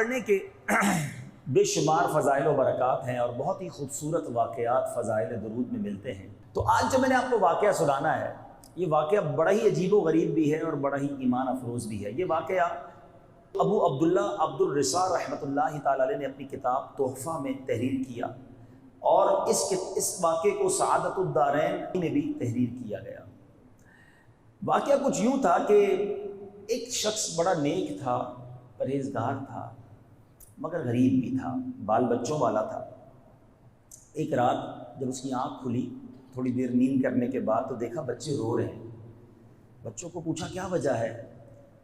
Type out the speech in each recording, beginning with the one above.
پڑھنے کے بے شمار فضائل و برکات ہیں اور بہت ہی خوبصورت واقعات فضائل درود میں ملتے ہیں۔ تو آج جو میں نے آپ کو واقعہ سنانا ہے، یہ واقعہ بڑا ہی عجیب و غریب بھی ہے اور بڑا ہی ایمان افروز بھی ہے۔ یہ واقعہ ابو عبداللہ عبد الرسا رحمۃ اللہ تعالی علیہ نے اپنی کتاب تحفہ میں تحریر کیا، اور اس واقعے کو سعادت الدارین میں بھی تحریر کیا گیا۔ واقعہ کچھ یوں تھا کہ ایک شخص بڑا نیک تھا، پرہیزگار تھا، مگر غریب بھی تھا، بال بچوں والا تھا۔ ایک رات جب اس کی آنکھ کھلی، تھوڑی دیر نیند کرنے کے بعد، تو دیکھا بچے رو رہے ہیں۔ بچوں کو پوچھا کیا وجہ ہے؟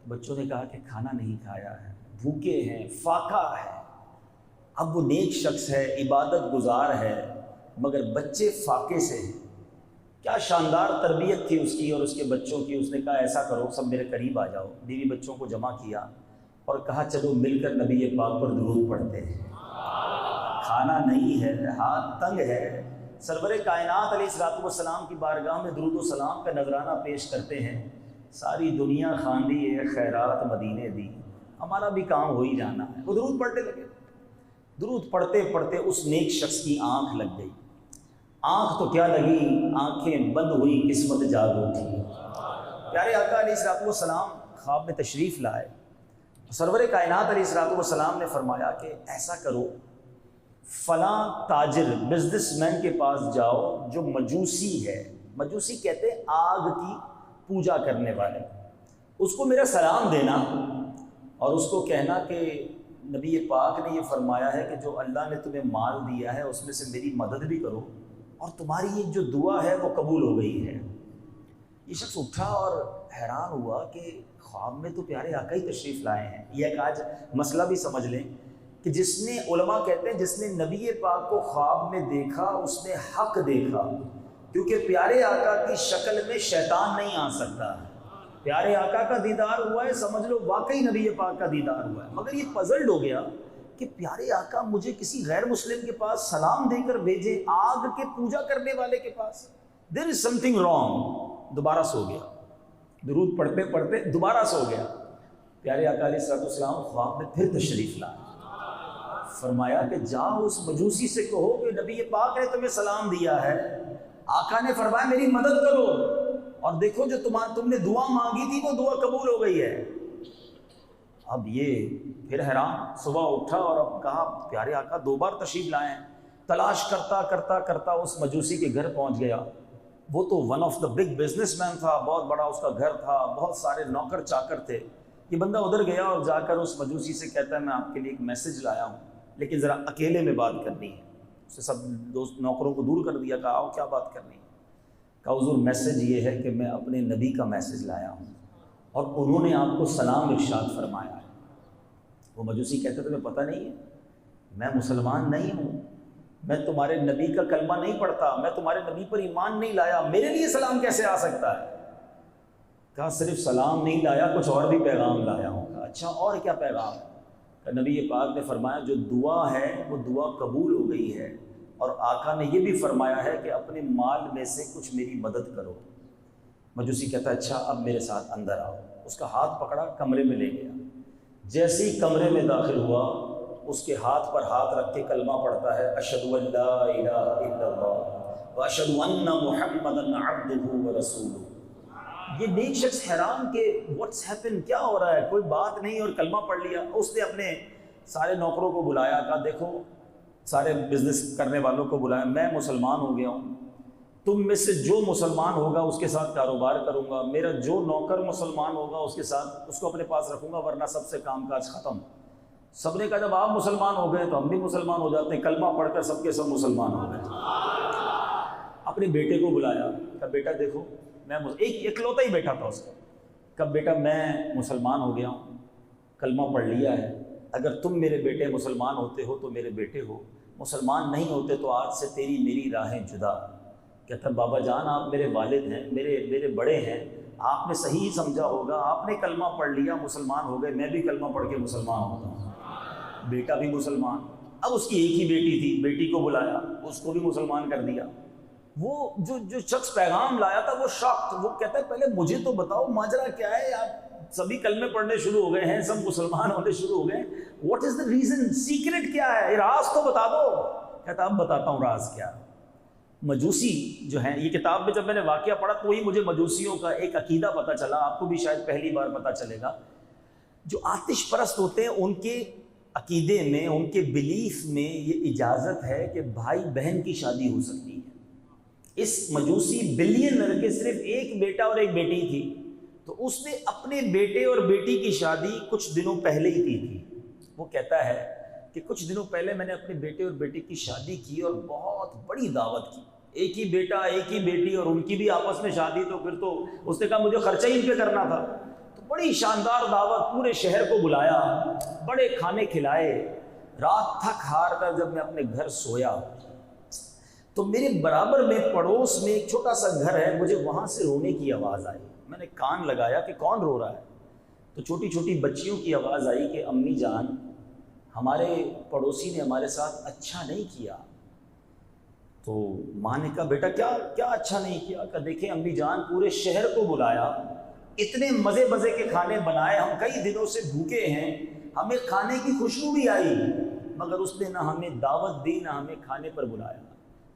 بچوں نے کہا کہ کھانا نہیں کھایا ہے، بھوکے ہیں، فاقہ ہے۔ اب وہ نیک شخص ہے، عبادت گزار ہے، مگر بچے فاقے سے ہیں۔ کیا شاندار تربیت تھی اس کی اور اس کے بچوں کی۔ اس نے کہا ایسا کرو، سب میرے قریب آ جاؤ۔ بیوی بچوں کو جمع کیا اور کہا چلو مل کر نبی پاک پر درود پڑھتے ہیں۔ کھانا نہیں ہے، ہاتھ تنگ ہے، سرور کائنات علیہ الصلوۃ والسلام کی بارگاہ میں درود و سلام کا نذرانہ پیش کرتے ہیں۔ ساری دنیا خواندی ہے خیرات مدینے دی، ہمارا بھی کام ہو ہی جانا ہے۔ وہ درود پڑھنے لگے۔ درود پڑھتے پڑھتے اس نیک شخص کی آنکھ لگ گئی۔ آنکھ تو کیا لگی، آنکھیں بند ہوئی، قسمت جاگ اٹھی۔ پیارے آقا علیہ الصلوۃ والسلام خواب میں تشریف لائے۔ سرور کائنات علیہ الصلوۃ والسلام نے فرمایا کہ ایسا کرو، فلاں تاجر بزنس مین کے پاس جاؤ جو مجوسی ہے، مجوسی کہتے ہیں آگ کی پوجا کرنے والے، اس کو میرا سلام دینا اور اس کو کہنا کہ نبی پاک نے یہ فرمایا ہے کہ جو اللہ نے تمہیں مال دیا ہے اس میں سے میری مدد بھی کرو، اور تمہاری یہ جو دعا ہے وہ قبول ہو گئی ہے۔ یہ شخص اٹھا اور حیران ہوا کہ خواب میں تو پیارے آقا ہی تشریف لائے ہیں۔ یہ ایک آج مسئلہ بھی سمجھ لیں کہ جس نے، علماء کہتے ہیں جس نے نبی پاک کو خواب میں دیکھا اس نے حق دیکھا، کیونکہ پیارے آقا کی شکل میں شیطان نہیں آ سکتا۔ پیارے آقا کا دیدار ہوا ہے، سمجھ لو واقعی نبی پاک کا دیدار ہوا ہے۔ مگر یہ پزلڈ ہو گیا کہ پیارے آقا مجھے کسی غیر مسلم کے پاس سلام دے کر بھیجے، آگ کے پوجا کرنے والے کے پاس۔ دیر از سم تھنگ رانگ۔ دوبارہ سو گیا، درود پڑھتے پڑھتے دوبارہ سو گیا۔ پیارے آقا علیہ الصلوۃ والسلام خواب میں پھر تشریف لائے۔ فرمایا کہ جاؤ اس مجوسی سے کہو کہ نبی پاک نے تمہیں سلام دیا ہے، آقا نے فرمایا میری مدد کرو، اور دیکھو جو تم نے دعا مانگی تھی وہ دعا قبول ہو گئی ہے۔ اب یہ پھر حیران، صبح اٹھا اور اب کہا پیارے آقا دو بار تشریف لائے ہیں۔ تلاش کرتا کرتا کرتا اس مجوسی کے گھر پہنچ گیا۔ وہ تو one of the big business man تھا، بہت بڑا اس کا گھر تھا، بہت سارے نوکر چاکر تھے۔ یہ بندہ ادھر گیا اور جا کر اس مجوسی سے کہتا ہے میں آپ کے لیے ایک میسج لایا ہوں، لیکن ذرا اکیلے میں بات کرنی ہے۔ اس نے سب دوست نوکروں کو دور کر دیا، کہا آؤ کیا بات کرنی ہے؟ کہا حضور میسج یہ ہے کہ میں اپنے نبی کا میسج لایا ہوں اور انہوں نے آپ کو سلام ارشاد فرمایا ہے۔ وہ مجوسی کہتے تمہیں پتہ نہیں ہے میں مسلمان نہیں ہوں، میں تمہارے نبی کا کلمہ نہیں پڑھتا، میں تمہارے نبی پر ایمان نہیں لایا، میرے لیے سلام کیسے آ سکتا ہے؟ کہا صرف سلام نہیں لایا، کچھ اور بھی پیغام لایا ہوں۔ کہا اچھا اور کیا پیغام ہے؟ کہ نبی پاک نے فرمایا جو دعا ہے وہ دعا قبول ہو گئی ہے، اور آقا نے یہ بھی فرمایا ہے کہ اپنے مال میں سے کچھ میری مدد کرو۔ مجوسی کہتا اچھا اب میرے ساتھ اندر آؤ۔ اس کا ہاتھ پکڑا، کمرے میں لے گیا۔ جیسے ہی کمرے میں داخل ہوا، اس کے ہاتھ پر ہاتھ رکھ کے کلمہ پڑھتا ہے، اشہد ان لا الہ الا اللہ واشہد ان محمدا عبدہ ورسولہ۔ یہ نیک شخص حیران کہ واٹس ہیپن، کیا ہو رہا ہے؟ کوئی بات نہیں، اور کلمہ پڑھ لیا۔ اس نے اپنے سارے نوکروں کو بلایا، کہا دیکھو سارے بزنس کرنے والوں کو بلایا، میں مسلمان ہو گیا ہوں، تم میں سے جو مسلمان ہوگا اس کے ساتھ کاروبار کروں گا، میرا جو نوکر مسلمان ہوگا اس کے ساتھ اس کو اپنے پاس رکھوں گا، ورنہ سب سے کام کاج ختم۔ سب نے کہا جب آپ مسلمان ہو گئے تو ہم بھی مسلمان ہو جاتے ہیں۔ کلمہ پڑھ کر سب کے سب مسلمان ہو گئے۔ اپنے بیٹے کو بلایا، کہا بیٹا دیکھو میں ایک اکلوتا ہی بیٹا تھا اس کا، کہا بیٹا میں مسلمان ہو گیا ہوں، کلمہ پڑھ لیا ہے، اگر تم میرے بیٹے مسلمان ہوتے ہو تو میرے بیٹے ہو، مسلمان نہیں ہوتے تو آج سے تیری میری راہیں جدا۔ کہتا بابا جان آپ میرے والد ہیں، میرے بڑے ہیں، آپ نے صحیح سمجھا ہوگا، آپ نے کلمہ پڑھ لیا مسلمان ہو گئے، میں بھی کلمہ پڑھ کے مسلمان ہوتا ہوں۔ بیٹا بھی مسلمان۔ اب اس کی ایک ہی بیٹی تھی، بیٹی کو بلایا، اس کو بھی مسلمان کر دیا۔ وہ جو شخص پیغام لایا تھا وہ شاکڈ، وہ کہتا ہے پہلے مجھے تو بتاؤ ماجرا کیا ہے، آپ سبھی کلمے پڑھنے شروع ہو گئے ہیں، سب مسلمان ہونے شروع ہو گئے، what is the reason? Secret کیا ہے؟ راز تو بتا دو۔ کہتا اب بتاتا ہوں راز کیا۔ مجوسی جو ہیں، یہ کتاب میں جب میں نے واقعہ پڑھا تو وہی مجھے مجوسیوں کا ایک عقیدہ پتہ چلا، آپ کو بھی شاید پہلی بار پتہ چلے گا۔ جو آتش پرست ہوتے ہیں ان کے عقیدے میں، ان کے بلیف میں یہ اجازت ہے کہ بھائی بہن کی شادی ہو سکتی ہے۔ اس مجوسی بلینر کے صرف ایک بیٹا اور ایک بیٹی تھی، تو اس نے اپنے بیٹے اور بیٹی کی شادی کچھ دنوں پہلے ہی کی تھی۔ وہ کہتا ہے کہ کچھ دنوں پہلے میں نے اپنے بیٹے اور بیٹی کی شادی کی اور بہت بڑی دعوت کی، ایک ہی بیٹا ایک ہی بیٹی اور ان کی بھی آپس میں شادی، تو پھر تو اس نے کہا مجھے خرچہ ہی ان پہ کرنا تھا، تو بڑی شاندار دعوت، پورے شہر کو بلایا، بڑے کھانے کھلائے۔ رات تھک ہار کر جب میں اپنے گھر سویا تو میرے برابر میں پڑوس میں ایک چھوٹا سا گھر ہے، مجھے وہاں سے رونے کی آواز آئی۔ میں نے کان لگایا کہ کون رو رہا ہے، تو چھوٹی چھوٹی بچیوں کی آواز آئی کہ امی جان ہمارے پڑوسی نے ہمارے ساتھ اچھا نہیں کیا۔ تو ماں نے کہا بیٹا کیا اچھا نہیں کیا؟ کہ دیکھیں امی جان پورے شہر کو بلایا، اتنے مزے مزے کے کھانے بنائے، ہم کئی دنوں سے بھوکے ہیں، ہمیں کھانے کی خوشبو بھی آئی، مگر اس نے نہ ہمیں دعوت دی نہ ہمیں کھانے پر بلایا،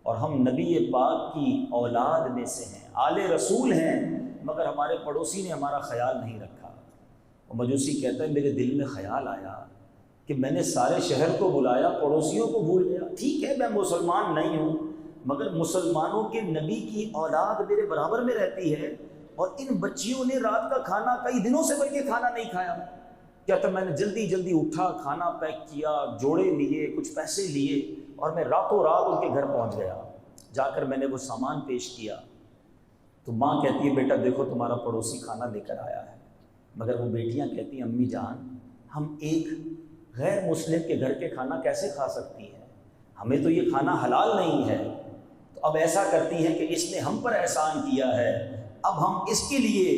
اور ہم نبی پاک کی اولاد میں سے ہیں، آل رسول ہیں، مگر ہمارے پڑوسی نے ہمارا خیال نہیں رکھا۔ اور مجوسی کہتا ہے میرے دل میں خیال آیا کہ میں نے سارے شہر کو بلایا، پڑوسیوں کو بھول گیا۔ ٹھیک ہے میں مسلمان نہیں ہوں، مگر مسلمانوں کے نبی کی اولاد میرے برابر میں رہتی ہے، اور ان بچیوں نے رات کا کھانا کئی دنوں سے بلکہ کھانا نہیں کھایا۔ کہتا میں نے جلدی جلدی اٹھا، کھانا پیک کیا، جوڑے لیے، کچھ پیسے لیے، اور میں راتوں رات ان کے گھر پہنچ گیا۔ جا کر میں نے وہ سامان پیش کیا تو ماں کہتی ہے بیٹا دیکھو تمہارا پڑوسی کھانا لے کر آیا ہے، مگر وہ بیٹیاں کہتی ہیں امی جان ہم ایک غیر مسلم کے گھر کے کھانا کیسے کھا سکتی ہیں، ہمیں تو یہ کھانا حلال نہیں ہے۔ تو اب ایسا کرتی ہیں کہ اس نے ہم پر احسان کیا ہے، اب ہم اس کے لیے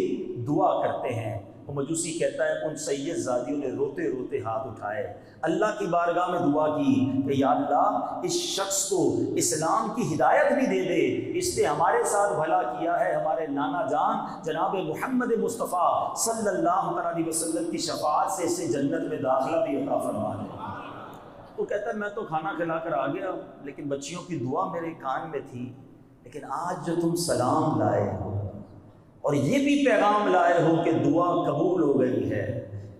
دعا کرتے ہیں۔ وہ مجوسی کہتا ہے ان سید زادیوں نے روتے روتے ہاتھ اٹھائے، اللہ کی بارگاہ میں دعا کی کہ یا اللہ اس شخص کو اسلام کی ہدایت بھی دے دے، اس نے ہمارے ساتھ بھلا کیا ہے، ہمارے نانا جان جناب محمد مصطفیٰ صلی اللہ علیہ وسلم کی شفاعت سے اسے جنت میں داخلہ بھی عطا فرما دے۔ وہ کہتا ہے میں تو کھانا کھلا کر آ گیا، لیکن بچیوں کی دعا میرے کان میں تھی، لیکن آج جو تم سلام لائے ہو اور یہ بھی پیغام لائے ہو کہ دعا قبول ہو گئی ہے،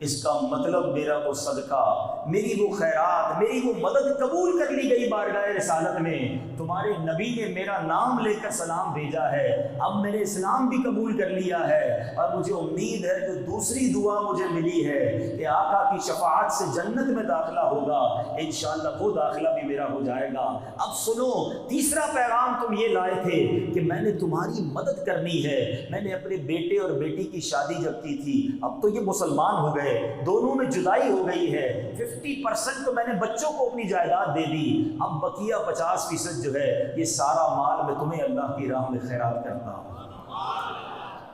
اس کا مطلب میرا وہ صدقہ، میری وہ خیرات، میری وہ مدد قبول کر لی گئی بارگاہ رسالت میں، تمہارے نبی نے میرا نام لے کر سلام بھیجا ہے، اب میں نے اسلام بھی قبول کر لیا ہے، اور مجھے امید ہے جو دوسری دعا مجھے ملی ہے کہ آقا کی شفاعت سے جنت میں داخلہ ہوگا، انشاءاللہ وہ داخلہ بھی میرا ہو جائے گا۔ اب سنو تیسرا پیغام تم یہ لائے تھے کہ میں نے تمہاری مدد کرنی ہے، میں نے اپنے بیٹے اور بیٹی کی شادی جب کی تھی، اب تو یہ مسلمان ہو گئے، دونوں میں جدائی ہو گئی ہے، 50% تو میں نے بچوں کو اپنی جائیداد دے دی، اب بقیہ 50% جو ہے یہ سارا مال میں تمہیں اللہ کی راہ میں خیرات کرتا ہوں۔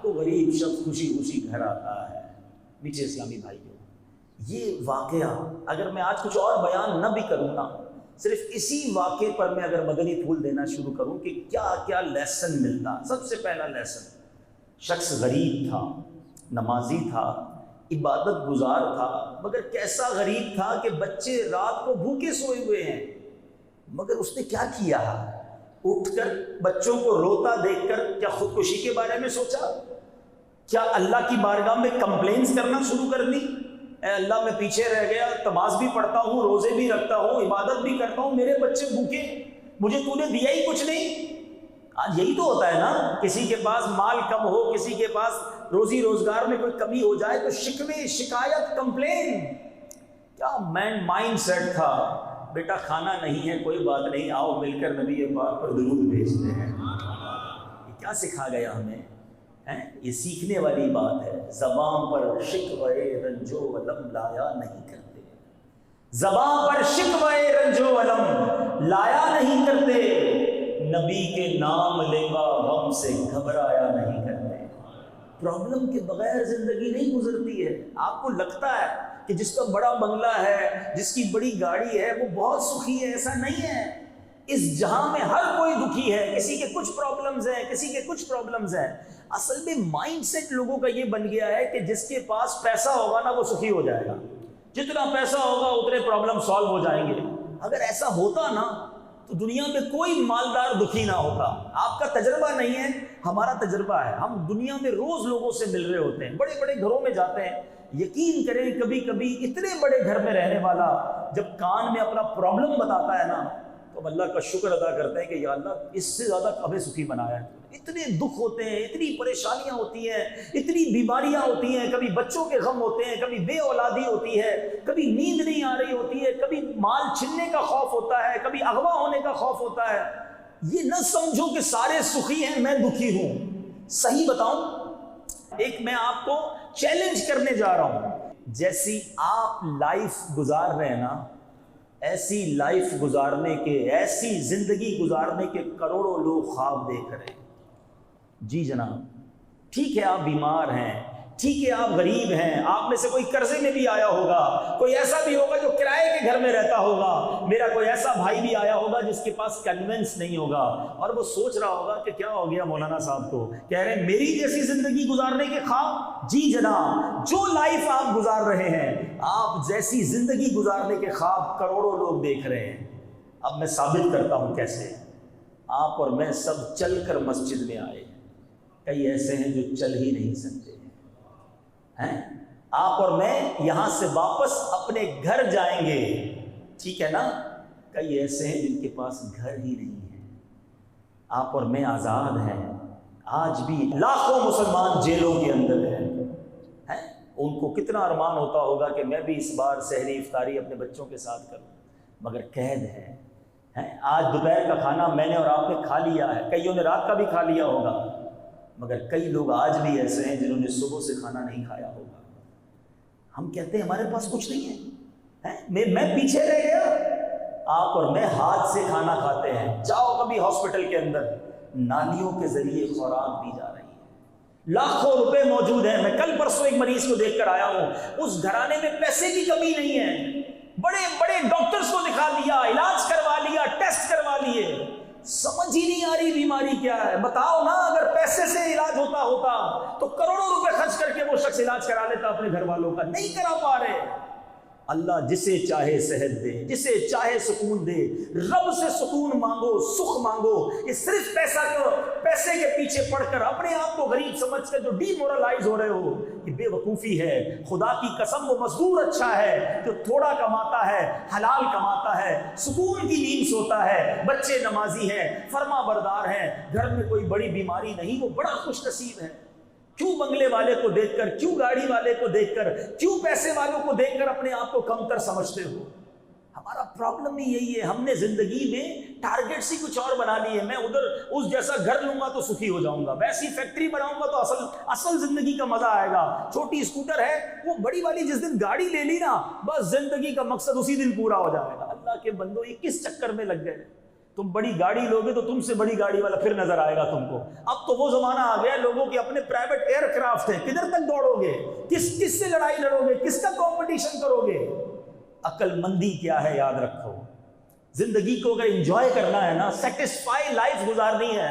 تو غریب شخص خوشی خوشی گھر آتا ہے۔ نیچے اسلامی بھائیوں، یہ واقعہ اگر میں آج کچھ اور بیان نہ بھی کروں نا، صرف اسی واقعے پر میں اگر مدنی پھول دینا شروع کروں کہ کیا کیا لیسن ملتا۔ سب سے پہلا لیسن، شخص غریب تھا، نمازی تھا، عبادت گزار تھا، مگر کیسا غریب تھا کہ بچے رات کو بھوکے سوئے ہوئے ہیں، مگر اس نے کیا کیا؟ اٹھ کر بچوں کو روتا دیکھ کر کیا خودکشی کے بارے میں سوچا؟ کیا اللہ کی بارگاہ میں کمپلینس کرنا شروع کر دی؟ اے اللہ میں پیچھے رہ گیا، نماز بھی پڑھتا ہوں، روزے بھی رکھتا ہوں، عبادت بھی کرتا ہوں، میرے بچے بھوکے، مجھے تو نے دیا ہی کچھ نہیں۔ آج یہی تو ہوتا ہے نا، کسی کے پاس مال کم ہو، کسی کے پاس روزی روزگار میں کوئی کمی ہو جائے تو شکوے، شکایت، کمپلین۔ کیا مائنڈ سیٹ تھا، بیٹا کھانا نہیں ہے کوئی بات نہیں، آؤ مل کر نبی پاک پر درود بھیجتے ہیں۔ یہ کیا سکھا گیا ہمیں؟ یہ سیکھنے والی بات ہے۔ زبان پر شکوے رنج و الم لایا نہیں کرتے، زبان پر شکوے رنج و الم لایا نہیں کرتے، نبی کے نام لیوا غم سے گھبرایا نہیں کرتے۔ پرابلم کے بغیر زندگی نہیں گزرتی ہے۔ آپ کو لگتا ہے کہ جس کا بڑا بنگلہ ہے، جس کی بڑی گاڑی ہے، وہ بہت سخی ہے، ایسا نہیں ہے۔ اس جہاں میں ہر کوئی دکھی ہے، کسی کے کچھ پرابلمز ہیں، کسی کے کچھ پرابلمز ہیں۔ اصل میں مائنڈ سیٹ لوگوں کا یہ بن گیا ہے کہ جس کے پاس پیسہ ہوگا نا وہ سخی ہو جائے گا، جتنا پیسہ ہوگا اتنے پرابلم سالو ہو جائیں گے۔ اگر ایسا ہوتا نا تو دنیا میں کوئی مالدار دکھی نہ ہوتا۔ آپ کا تجربہ نہیں ہے، ہمارا تجربہ ہے۔ ہم دنیا میں روز لوگوں سے مل رہے ہوتے ہیں، بڑے بڑے گھروں میں جاتے ہیں، یقین کریں کبھی کبھی اتنے بڑے گھر میں رہنے والا جب کان میں اپنا پرابلم بتاتا ہے نا تو ہم اللہ کا شکر ادا کرتے ہیں کہ یا اللہ اس سے زیادہ ہمیں سخی بنایا ہے۔ اتنے دکھ ہوتے ہیں، اتنی پریشانیاں ہوتی ہیں، اتنی بیماریاں ہوتی ہیں، کبھی بچوں کے غم ہوتے ہیں، کبھی بے اولادی ہوتی ہے، کبھی نیند نہیں آ رہی ہوتی ہے، کبھی مال چھننے کا خوف ہوتا ہے، کبھی اغوا ہونے کا خوف ہوتا ہے۔ یہ نہ سمجھو کہ سارے سخی ہیں میں دکھی ہوں۔ صحیح بتاؤں، ایک میں آپ کو چیلنج کرنے جا رہا ہوں، جیسی آپ لائف گزار رہے ہیں نا، ایسی لائف گزارنے کے، ایسی زندگی گزارنے کے کروڑوں لوگ خواب دیکھ رہے ہیں۔ جی جناب، ٹھیک ہے آپ بیمار ہیں، ٹھیک ہے آپ غریب ہیں، آپ میں سے کوئی قرضے میں بھی آیا ہوگا، کوئی ایسا بھی ہوگا جو کرائے کے گھر میں رہتا ہوگا، میرا کوئی ایسا بھائی بھی آیا ہوگا جس کے پاس کنوینس نہیں ہوگا، اور وہ سوچ رہا ہوگا کہ کیا ہو گیا مولانا صاحب کو، کہہ رہے ہیں میری جیسی زندگی گزارنے کے خواب۔ جی جناب، جو لائف آپ گزار رہے ہیں، آپ جیسی زندگی گزارنے کے خواب کروڑوں لوگ دیکھ رہے ہیں۔ اب میں ثابت کرتا ہوں کیسے۔ آپ اور میں سب چل کر مسجد میں آئے، کئی ایسے ہیں جو چل ہی نہیں سکتے ہیں۔ آپ اور میں یہاں سے واپس اپنے گھر جائیں گے، ٹھیک ہے نا؟ کئی ایسے ہیں جن کے پاس گھر ہی نہیں ہے۔ آپ اور میں آزاد ہیں، آج بھی لاکھوں مسلمان جیلوں کے اندر ہیں۔ ان کو کتنا ارمان ہوتا ہوگا کہ میں بھی اس بار سحری افطاری اپنے بچوں کے ساتھ کروں، مگر قید ہے۔ آج دوپہر کا کھانا میں نے اور آپ نے کھا لیا ہے، کئیوں نے رات کا بھی کھا لیا ہوگا، مگر کئی لوگ آج بھی ایسے ہیں جنہوں نے صبح سے کھانا نہیں کھایا ہوگا۔ ہم کہتے ہیں ہمارے پاس کچھ نہیں ہے، میں پیچھے رہ گیا۔ آپ اور میں ہاتھ سے کھانا کھاتے ہیں۔ جاؤ کبھی ہاسپٹل کے اندر، نالیوں کے ذریعے خوراک دی جا رہی ہے، لاکھوں روپے موجود ہیں۔ میں کل پرسوں ایک مریض کو دیکھ کر آیا ہوں، اس گھرانے میں پیسے کی کمی نہیں ہے، بڑے بڑے ڈاکٹرز کو دکھا لیا، علاج کروا لیا، ٹیسٹ کروا لیے، سمجھ ہی نہیں آ رہی بیماری کیا ہے۔ بتاؤ نا، اگر پیسے سے علاج ہوتا تو کروڑوں روپے خرچ کر کے وہ شخص علاج کرا لیتا اپنے گھر والوں کا، نہیں کرا پا رہے۔ اللہ جسے چاہے صحت دے، جسے چاہے سکون دے۔ رب سے سکون مانگو، سکھ مانگو۔ یہ صرف پیسے کے پیچھے پڑھ کر اپنے آپ کو غریب سمجھ کر جو ڈی مورلائز ہو رہے ہو، یہ بے وقوفی ہے۔ خدا کی قسم، وہ مزدور اچھا ہے جو تھوڑا کماتا ہے، حلال کماتا ہے، سکون کی نیند سوتا ہے، بچے نمازی ہیں، فرما بردار ہیں، گھر میں کوئی بڑی بیماری نہیں، وہ بڑا خوش نصیب ہے۔ کیوں بنگلے والے کو دیکھ کر، کیوں گاڑی والے کو دیکھ کر، کیوں پیسے والوں کو دیکھ کر اپنے آپ کو کمتر سمجھتے ہو؟ ہمارا پرابلم ہی یہی ہے، ہم نے زندگی میں ٹارگیٹس ہی کچھ اور بنا لی ہے۔ میں ادھر اس جیسا گھر لوں گا تو سخی ہو جاؤں گا، ویسی فیکٹری بناؤں گا تو اصل زندگی کا مزہ آئے گا۔ چھوٹی اسکوٹر ہے، وہ بڑی والی جس دن گاڑی لے لی نا، بس زندگی کا مقصد اسی دن پورا ہو جائے گا۔ اللہ کے بندو، یہ کس چکر میں لگ گئے؟ تم بڑی گاڑی لوگے تو تم سے بڑی گاڑی والا پھر نظر آئے گا تم کو۔ اب تو وہ زمانہ آ گیا، لوگوں کے اپنے پرائیویٹ ایئر کرافٹ ہیں، کدھر تک دوڑو گے؟ کس سے لڑائی لڑو گے؟ کس کا کمپٹیشن کرو گے؟ عقل مندی کیا ہے یاد رکھو۔ زندگی کو اگر انجوائے کرنا ہے نا، سیٹسفائی لائف گزارنی ہے،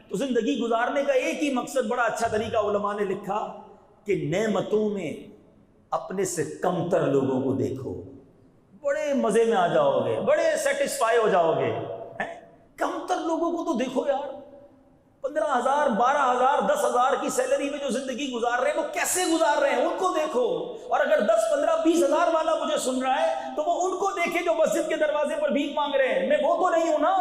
تو زندگی گزارنے کا ایک ہی مقصد، بڑا اچھا طریقہ علماء نے لکھا کہ نعمتوں میں اپنے سے کمتر لوگوں کو دیکھو، بڑے مزے میں آ جاؤ گے، بڑے سیٹسفائی ہو جاؤ گے۔ کمتر لوگوں کو تو دیکھو یار، 15,000 12,000 10,000 کی سیلری میں جو زندگی گزار رہے ہیں، وہ کیسے گزار رہے ہیں ان کو دیکھو۔ اور اگر 10 15 20 ہزار والا مجھے سن رہا ہے تو وہ ان کو دیکھے جو مسجد کے دروازے پر بھیک مانگ رہے ہیں، میں وہ تو نہیں ہوں نا۔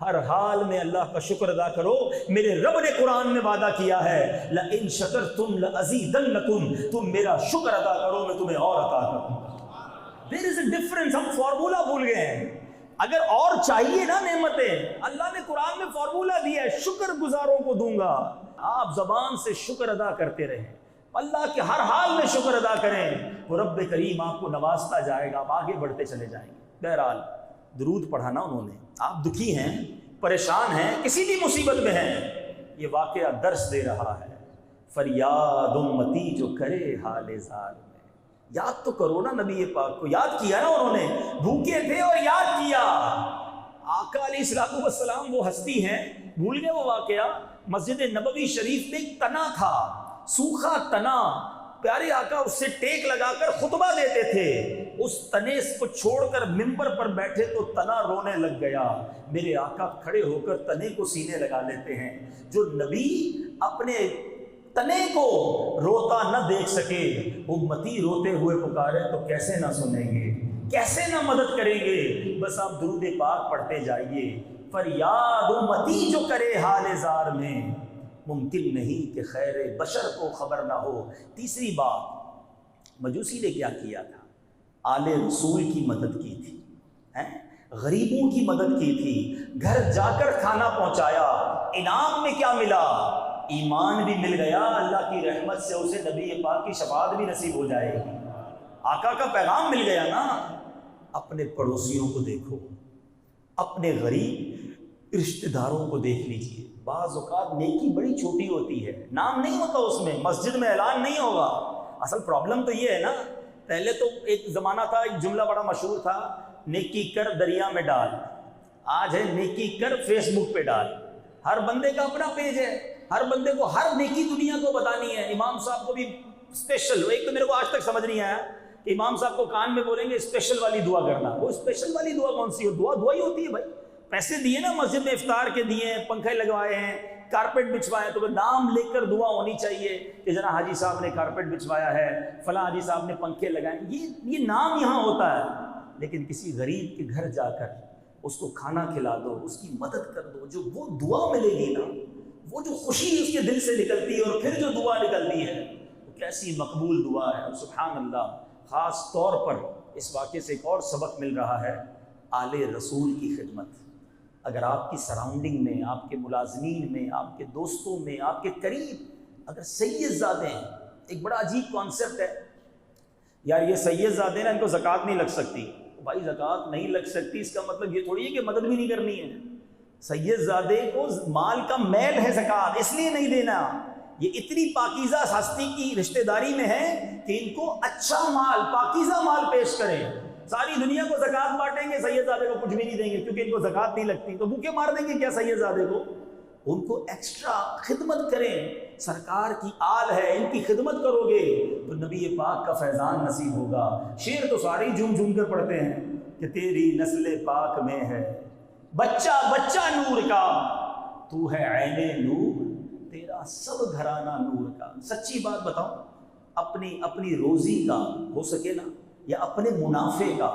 ہر حال میں اللہ کا شکر ادا کرو۔ میرے رب نے قرآن میں وعدہ کیا ہے، لَإِن شَكَرْتُمْ لَأَزِيدَنَّكُمْ، تم میرا شکر ادا کرو میں تمہیں اور عطا کروں گا۔ There is a difference۔ ہم فارمولہ بھول گئے ہیں۔ اگر اور چاہیے نا نعمتیں، اللہ نے قرآن میں فارمولہ دیا ہے، شکر گزاروں کو دوں گا۔ آپ زبان سے شکر ادا کرتے رہیں، اللہ کے ہر حال میں شکر ادا کریں، وہ رب کریم آپ کو نوازتا جائے گا، آپ آگے بڑھتے چلے جائیں گے۔ بہرحال درود پڑھانا انہوں نے۔ آپ دکھی ہیں، پریشان ہیں، کسی بھی مصیبت میں ہیں، یہ واقعہ درس دے رہا ہے۔ فریاد امتی جو کرے حال زار میں، یاد تو کرو نا نبی پاک کو، یاد کیا نا انہوں نے، بھوکے تھے اور یاد کیا۔ آقا علیہ الصلوۃ والسلام وہ ہستی ہیں، بھول گئے وہ واقعہ؟ مسجد نبوی شریف میں ایک تنا تھا، سوکھا تنا، پیارے آقا اس سے ٹیک لگا کر خطبہ دیتے تھے، اس تنے کو چھوڑ کر ممبر پر بیٹھے تو تنا رونے لگ گیا۔ میرے آقا کھڑے ہو کر تنے کو سینے لگا لیتے ہیں۔ جو نبی اپنے تنے کو روتا نہ دیکھ سکے، امتی روتے ہوئے پکارے تو کیسے نہ سنیں گے، کیسے نہ مدد کریں گے؟ بس آپ درود پاک پڑھتے جائیے۔ فریاد امتی جو کرے حال زار میں، ممکن نہیں کہ خیر بشر کو خبر نہ ہو۔ تیسری بات، مجوسی نے کیا کیا تھا؟ آل رسول کی مدد کی تھی، غریبوں کی مدد کی تھی، گھر جا کر کھانا پہنچایا۔ انعام میں کیا ملا؟ ایمان بھی مل گیا، اللہ کی رحمت سے اسے نبی پاک کی شفاعت بھی نصیب ہو جائے گی، آقا کا پیغام مل گیا نا۔ اپنے پڑوسیوں کو دیکھو، اپنے غریب رشتہ داروں کو دیکھ لیجئے۔ بعض اوقات نیکی بڑی چھوٹی ہوتی ہے، نام نہیں ہوتا اس میں، مسجد میں اعلان نہیں ہوگا۔ اصل پرابلم تو یہ ہے نا، پہلے تو ایک زمانہ تھا، ایک جملہ بڑا مشہور تھا، نیکی کر دریا میں ڈال۔ آج ہے نیکی کر فیس بک پہ ڈال۔ ہر بندے کا اپنا پیج ہے، ہر بندے کو ہر نیکی دنیا کو بتانی ہے۔ امام صاحب کو بھی اسپیشل، ایک تو میرے کو آج تک سمجھ نہیں آیا کہ امام صاحب کو کان میں بولیں گے اسپیشل والی دعا کرنا۔ وہ اسپیشل والی دعا کون سی ہو؟ دعا ہی ہوتی ہے بھائی۔ پیسے دیے نا مسجد میں، افطار کے دیے ہیں، پنکھے لگوائے ہیں، کارپیٹ بچھوائے ہیں، تو نام لے کر دعا ہونی چاہیے کہ جناب حاجی صاحب نے کارپیٹ بچھوایا ہے، فلاں حاجی صاحب نے پنکھے لگائے ہیں۔ یہ نام یہاں ہوتا ہے، لیکن کسی غریب کے گھر جا کر اس کو کھانا کھلا دو، اس کی مدد کر دو، جو وہ دعا ملے گی نا، وہ جو خوشی اس کے دل سے نکلتی ہے اور پھر جو دعا نکلتی ہے وہ کیسی مقبول دعا ہے۔ سبحان اللہ۔ خاص طور پر اس واقعے سے ایک اور سبق مل رہا ہے، آل رسول کی خدمت۔ اگر آپ کی سراؤنڈنگ میں، آپ کے ملازمین میں، آپ کے دوستوں میں، آپ کے قریب اگر سید زادے ہیں، ایک بڑا عجیب کانسیپٹ ہے یار، یہ سید زادے نا، ان کو زکوٰۃ نہیں لگ سکتی۔ بھائی زکوٰۃ نہیں لگ سکتی اس کا مطلب یہ تھوڑی ہے کہ مدد بھی نہیں کرنی ہے۔ سید زادے کو مال کا میل ہے زکوٰۃ، اس لیے نہیں دینا۔ یہ اتنی پاکیزہ ہستی کی رشتہ داری میں ہے کہ ان کو اچھا مال، پاکیزہ مال پیش کریں۔ ساری دنیا کو زکوٰۃ بانٹیں گے، سید زادے کو کچھ بھی نہیں دیں گے کیونکہ ان کو زکوٰۃ نہیں لگتی، تو بھوکے مار دیں گے کیا سید زادے کو؟ ان کو ایکسٹرا خدمت کریں، سرکار کی آل ہے، ان کی خدمت کرو گے تو نبی پاک کا فیضان نصیب ہوگا۔ شعر تو سارے ہی جھوم جھوم کر پڑھتے ہیں کہ تیری نسل پاک میں ہے بچہ بچہ نور کا، تو ہے عین نور، تیرا سب گھرانہ نور کا۔ سچی بات بتاؤں، اپنی روزی کا ہو سکے نا، یا اپنے منافع کا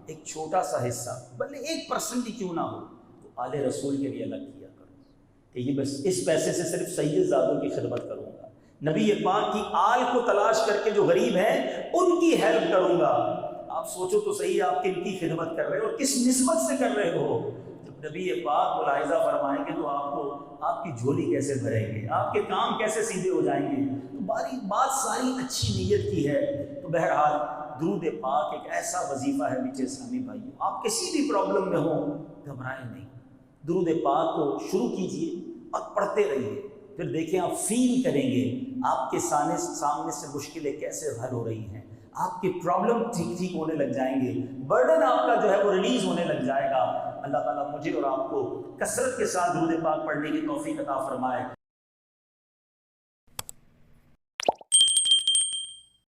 ایک چھوٹا سا حصہ، بلکہ 1% ہی کیوں نہ ہو، تو آل رسول کے لیے الگ کیا کرو کہ یہ بس اس پیسے سے صرف سید زادوں کی خدمت کروں گا، نبی پاک کی آل کو تلاش کر کے جو غریب ہیں ان کی ہیلپ کروں گا۔ آپ سوچو تو صحیح، آپ کن کی خدمت کر رہے ہو، کس نسبت سے کر رہے ہو؟ جب نبی پاک ملاحظہ فرمائیں گے تو آپ کی جھولی کیسے بھریں گے، آپ کے کام کیسے سیدھے ہو جائیں گے۔ تو بات ساری اچھی نیت کی ہے۔ تو بہرحال درود پاک ایک ایسا وظیفہ ہے میٹھے اسلامی بھائیوں، آپ کسی بھی پرابلم میں ہوں گھبرائیں نہیں، درود پاک کو شروع کیجئے اور پڑھتے رہیے، پھر دیکھیں آپ فیل کریں گے آپ کے سامنے سے مشکلیں کیسے حل ہو رہی ہیں، آپ کے پرابلم ٹھیک ہونے لگ جائیں گے، برڈن آپ کا جو ہے وہ ریلیز ہونے لگ جائے گا۔ اللہ تعالیٰ مجھے اور آپ کو کثرت کے ساتھ درود پاک پڑھنے کی توفیق عطا فرمائے۔